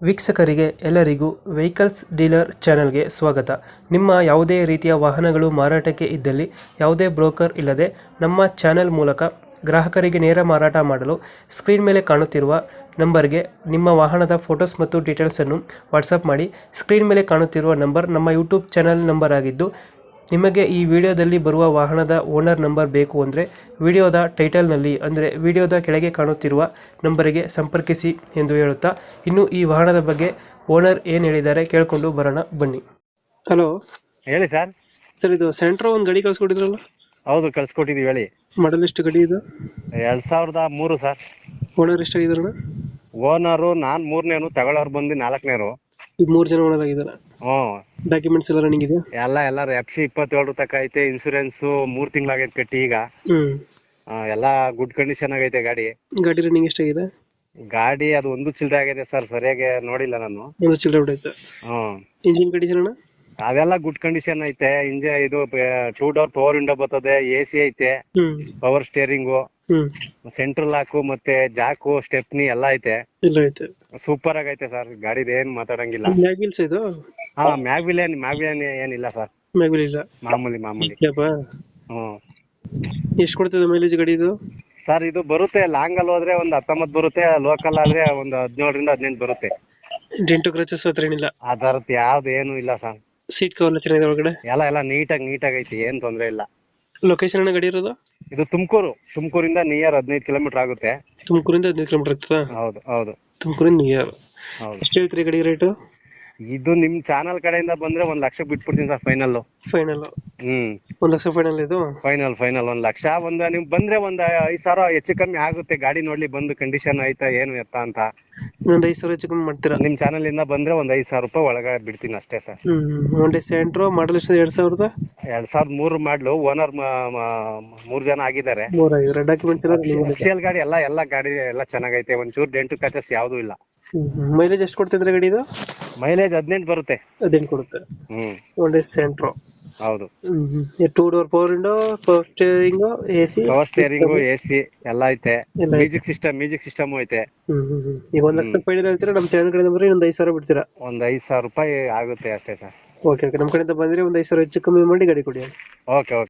ವೀಕ್ಷಕರಿಗೆ ಎಲ್ಲರಿಗೂ vehicles dealer ಚಾನೆಲ್ಗೆ ಸ್ವಾಗತ. ನಿಮ್ಮ ಯಾವುದೇ ರೀತಿಯ ವಾಹನಗಳು ಮಾರಾಟಕ್ಕೆ ಇದ್ದಲ್ಲಿ ಯಾವುದೇ ಬ್ರೋಕರ್ ಇಲ್ಲದೆ ನಮ್ಮ ಚಾನೆಲ್ ಮೂಲಕ ಗ್ರಾಹಕರಿಗೆ ನೇರ ಮಾರಾಟ ಮಾಡಲು ಸ್ಕ್ರೀನ್ ಮೇಲೆ ಕಾಣುತ್ತಿರುವ ನಂಬರ್ಗೆ ನಿಮ್ಮ ವಾಹನದ ಫೋಟೋಸ್ ಮತ್ತು ಡೀಟೇಲ್ಸನ್ನು ವಾಟ್ಸಪ್ ಮಾಡಿ. ಸ್ಕ್ರೀನ್ ಮೇಲೆ ಕಾಣುತ್ತಿರುವ ನಂಬರ್ ನಮ್ಮ ಯೂಟ್ಯೂಬ್ ಚಾನೆಲ್ ನಂಬರ್ ಆಗಿದ್ದು, ನಿಮಗೆ ಈ ವಿಡಿಯೋದಲ್ಲಿ ಬರುವ ವಾಹನದ ಓನರ್ ನಂಬರ್ ಬೇಕು ಅಂದರೆ ವಿಡಿಯೋದ ಟೈಟಲ್ನಲ್ಲಿ ಅಂದರೆ ವಿಡಿಯೋದ ಕೆಳಗೆ ಕಾಣುತ್ತಿರುವ ನಂಬರಿಗೆ ಸಂಪರ್ಕಿಸಿ ಎಂದು ಹೇಳುತ್ತಾ, ಇನ್ನು ಈ ವಾಹನದ ಬಗ್ಗೆ ಓನರ್ ಏನು ಹೇಳಿದ್ದಾರೆ ಕೇಳಿಕೊಂಡು ಬರೋಣ ಬನ್ನಿ. ಹಲೋ ಹೇಳಿ ಸರ್. ಸರ್, ಇದು ಸೆಂಟ್ರೋ ಒಂದು ಗಾಡಿ ಕಳ್ಸ್ಕೊಟ್ಟಿದ್ರಲ್ಲ, ಹೌದು, ಕಳ್ಸಿಕೊಟ್ಟಿದ್ದೀವಿ. ಹೇಳಿ. ಮಾಡಲ್ ಎಷ್ಟು ಗಾಡಿ ಇದು? 2003 ಸರ್. ಓನರ್ ಎಷ್ಟಾಗಿದಾರಣ? ಓನರು ನಾನ್ 3ನೇನು, ತಗೊಳ್ಳೋರು ಬಂದು 4ನೇರು. ಈಗ 3 ಜನ ಓನರ್ ಆಗಿದಾರ. ಡಾಕ್ಯುಮೆಂಟ್ಸ್ ಎಲ್ಲ ರನ್ನಿಂಗ್ ಇದೆ? ಎಲ್ಲ FC 27 ತಕ ಐತೆ. ಇನ್ಸೂರೆನ್ಸ್ 3 ತಿಂಗಳಾಗೈತೆ ಕಟ್ಟಿ. ಈಗ ಎಲ್ಲ ಗುಡ್ ಕಂಡೀಷನ್ ಆಗೈತೆ ಗಾಡಿ. ಗಾಡಿ ರನ್ನಿಂಗ್ ಎಷ್ಟಾಗಿದೆ? ಗಾಡಿ ಅದು ಒಂದು ಚಿಲ್ಲರೆ ಆಗಿದೆ ಸರ್, ಸರಿಯಾಗಿ ನೋಡಿಲ್ಲ ನಾನು. ಒಂದು ಚಿಲ್ಲರೆ ಹೊಡೈತೆ. ಇಂಜಿನ್ ಕಂಡೀಷನ್ ಅಣ್ಣ? ಅದೆಲ್ಲ ಗುಡ್ ಕಂಡೀಷನ್ ಐತೆ. ಇದು 2 ಡೋರ್ ಪವರ್ ವಿಂಡೋ ಬರ್ತದೆ, AC ಐತೆ, ಪವರ್ ಸ್ಟೇರಿಂಗು, ಸೆಂಟ್ರಲ್ ಲಾಕು, ಮತ್ತೆ ಜಾಕು, ಸ್ಟೆಪ್ನಿ ಎಲ್ಲ ಐತೆ. ಸೂಪರ್ ಆಗೈತೆ ಸರ್. ಗಾಡಿದ ಏನ್ ಮಾತಾಡಂಗಿಲ್ಲ. ಇದು ಮ್ಯಾಗ್ವಿಲ್ ಏನಿಲ್ಲ ಸರ್. ಇಲ್ಲ, ಮಾಮೂಲಿ. ಎಷ್ಟು ಕೊಡ್ತದೆ ಮೈಲೇಜ್ ಗಾಡಿ ಇದು? ಸರ್, ಇದು ಬರುತ್ತೆ ಲಾಂಗ್ ಅಲ್ಲಿ ಹೋದ್ರೆ ಒಂದು 19 ಬರುತ್ತೆ, ಲೋಕಲ್ ಆದ್ರೆ ಒಂದು 17ರಿಂದ 18 ಬರುತ್ತೆ. ಡೆಂಟು ಕ್ರಚಸ್ ಹತ್ರ ಏನಿಲ್ಲ? ಅದರದ್ದು ಯಾವ್ದು ಏನು ಇಲ್ಲ ಸರ್. ಸೀಟ್ ಕವರ್ ಚೆನ್ನಾಗಿದೆ ಒಳಗಡೆ? ಎಲ್ಲ ನೀಟಾಗಿ ಐತಿ, ಏನ್ ತೊಂದ್ರೆ ಇಲ್ಲ. ಲೊಕೇಶನ್ ಗಾಡಿ ಇರೋದು? ಇದು ತುಮಕೂರಿಂದ ನಿಯರ್ 15 ಕಿಲೋಮೀಟರ್ ಆಗುತ್ತೆ. ತುಮಕೂರಿಂದ 15 ಕಿಲೋಮೀಟರ್ ಆಗ್ತದಾ? ಹೌದು. ತುಮಕೂರಿಂದ ನಿಯರ್. ಎಷ್ಟು ಹೇಳ್ತೀರಿ ಗಾಡಿ ರೇಟು? ಇದು ನಿಮ್ ಚಾನಲ್ ಕಡೆಯಿಂದ ಬಂದ್ರೆ 1 ಲಕ್ಷ ಬಿಟ್ಬಿಡ್ತೀನಿ ಸರ್, ಫೈನಲ್. 1 ಲಕ್ಷ ಫೈನಲ್? ಇದು ಫೈನಲ್ 1 ಲಕ್ಷ. ನಿಮ್ ಬಂದ್ರೆ 5,000 ಹೆಚ್ಚು ಕಮ್ಮಿ ಆಗುತ್ತೆ. ಗಾಡಿ ನೋಡ್ಲಿ ಬಂದು ಕಂಡೀಷನ್ ಆಯ್ತಾ ಏನು ಎತ್ತ ಅಂತ. ಇನ್ನೊಂದು 5,000 ಹೆಚ್ಚು ಕಮ್ಮಿ ಮಾಡ್ತೀರಾ? ನಿಮ್ ಚಾನಲ್ ಇಂದ ಬಂದ್ರೆ 5,000 ರೂಪಾಯಿ ಒಳಗಡೆ ಬಿಡ್ತೀನಿ ಅಷ್ಟೇ ಸರ್. ಒಂದೇ ಸೆಂಟ್ರೋ ಮಾಡಲ್ ಎಷ್ಟು? 2003 ಮಾಡ್ಲು. ಓನರ್ 3 ಜನ ಆಗಿದ್ದಾರೆ. ಡಾಕ್ಯುಮೆಂಟ್ಸ್ ಅಫಿಷಿಯಲ್ ಗಾಡಿ ಎಲ್ಲ ಗಾಡಿ ಎಲ್ಲ ಚೆನ್ನಾಗೈತೆ. ಒಂಚೂರು ಡೆಂಟು ಕ್ಯಾಚಸ್ ಯಾವ್ದು ಇಲ್ಲ. ಮೈಲೇಜ್ ಎಷ್ಟು ಕೊಡ್ತಿದ್ರೆ ಗಾಡಿ ಇದು? ಮೈಲೇಜ್ 18 ಬರುತ್ತೆ. 18 ಕೊಡುತ್ತೆ. ಒಳ್ಳೆ ಸೆಂಟ್ರೋ. ಹೌದು. 2 door power window, power steering, AC ಎಲ್ಲ ಐತೆ. ಮ್ಯೂಸಿಕ್ ಸಿಸ್ಟಮ್ ಐತೆ. ಈಗ 1 ಲಕ್ಷ ಫೈನಲ್ ಹೇಳ್ತೀರಾ? ನಮ್ಮ ಚಾನಲ್ ಕಡೆಯಿಂದ ಬಂದ್ರೆ ಒಂದು 5,000 ಬಿಡ್ತೀರಾ? ಒಂದು 5,000 ರೂಪಾಯಿ ಆಗುತ್ತೆ ಅಷ್ಟೇ ಸರ್. ಓಕೆ, ನಮ್ಮ ಕಡೆಯಿಂದ ಬಂದ್ರೆ ಒಂದು 5,000 ಹೆಚ್ಚು ಕಮ್ಮಿ ಮಾಡಿ ಗಾಡಿ ಕೊಡಿ. ಓಕೆ.